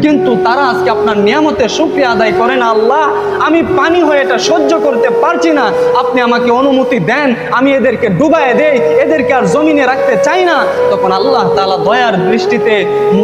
কিন্তু তারা আজকে আপনার নিয়ামতের শুকরিয়া আদায় করে না। আল্লাহ, আমি পানি হয়ে এটা সহ্য করতে পারছি না, আপনি আমাকে অনুমতি দেন, আমি এদেরকে ডুবায় দেই, এদেরকে আর জমিনে রাখতে চাই না। তখন আল্লাহ তাআলা দয়ার দৃষ্টিতে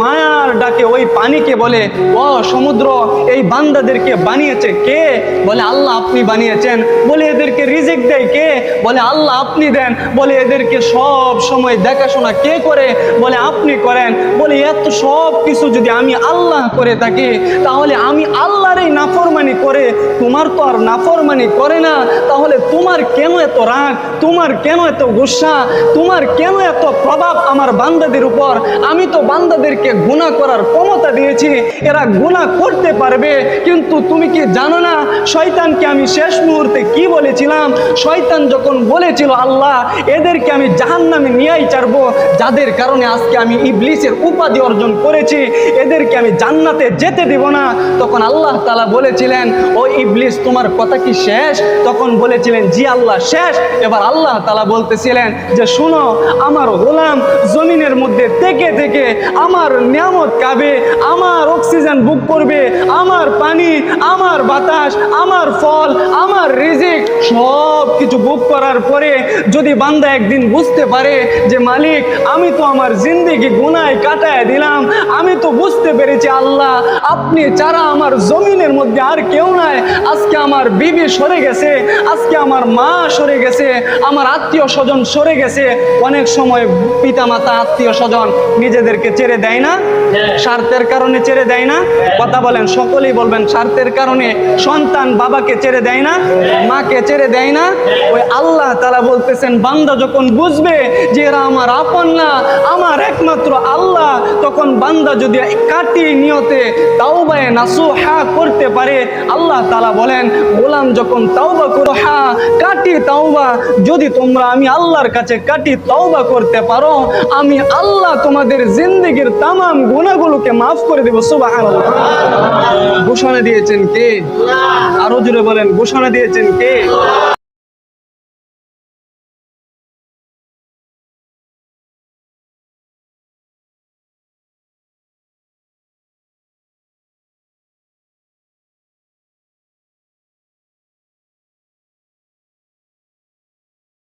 মায়ার ডাকে ওই পানিকে বলে, ও সমুদ্র, এই বান্দাদেরকে বানিয়েছে কে? বলে আল্লাহ আপনি বানিয়েছেন। বলে এদেরকে রিজিক দেয় কে? বলে আল্লাহ আপনি দেন। বলে এদেরকে সব সময় দেখাশোনা কে করে? বলে আপনি করেন। বলে এত সব কিছু যদি আমি আল্লাহ করে থাকি, তাহলে আমি আল্লাহর এই নাফরমানি করে তোমার তো আর নাফরমানি করে না, তাহলে তোমার কেন এত রাগ, তোমার কেন এত গুসা, তোমার কেন এত প্রভাব আমার বান্দাদের উপর? আমি তো বান্দাদেরকে গুনাহ করার ক্ষমতা দিয়েছি, এরা গুনাহ করতে পারবে। কিন্তু তুমি কি জানো না শয়তানকে আমি শেষ মুহূর্তে কি বলেছিলাম? শয়তান যখন বলেছিল আল্লাহ এদেরকে আমি জাহান্নামে নিয়েই ছাড়বো, যাদের কারণে আজকে আমি ইবলিসের উপাধি অর্জন করেছি, এদেরকে আমি জান্নাতে যেতে দিব না, তখন আল্লাহ তাআলা বলেছিলেন, ও ইবলিস তোমার কথা কি শেষ? তখন বলেছিলেন জি আল্লাহ শেষ। এবার আল্লাহ তাআলা বলতেছিলেন যে শুনো, আমার গোলাম জমিনের মধ্যে থেকে থেকে আমার নিয়ামত খাবে, আমার অক্সিজেন বুক করবে, আমার পানি, আমার বাতাস, আমার ফল, আমার রিজিক সব কিছু বুক করার পরে যদি বান্দা একদিন বুঝতে পারে যে মালিক আমি তো আমার জিন্দেগি গুনায় কাটায় দিলাম, আমি তো বুঝতে পেরেছি আল্লাহ আপনি ছাড়া আমার জমিনের মধ্যে আর কেউ নাই, আজকে আমার বিবি সরে গেছে, আজকে আমার মা সরে গেছে, আমার আত্মীয় স্বজন সরে গেছে। অনেক সময় পিতা মাতা আত্মীয় স্বজন নিজেদেরকে ছেড়ে দেয় না, স্বার্থের কারণে ছেড়ে দেয় না? কথা বলেন, সকলেই বলবেন স্বার্থের কারণে সন্তান বাবাকে ছেড়ে দেয় না, মাকে ছেড়ে দেয় না? ওই আল্লাহ তাআলা বলতেছেন বান্দা যখন বুঝবে যে এরা আমার আপন না, আমার একমাত্র আল্লাহ, তখন বান্দা যদি কাটি নিয়তে তাওবায়ে নাসুহা করতে পারে, আল্লাহ তাআলা বলেন গোলাম যখন তাওবা করো, কাটি তাওবা যদি তোমরা আমি আল্লাহর কাছে কাটি তাওবা করতে পারো, আমি আল্লাহ তোমাদের জিন্দেগির তামাম গুনাহগুলোকে মাফ করে দেব। সুবহানাল্লাহ। ঘোষণা দিয়েছেন কে? আরো জোরে বলেন, ঘোষণা দিয়েছেন কে?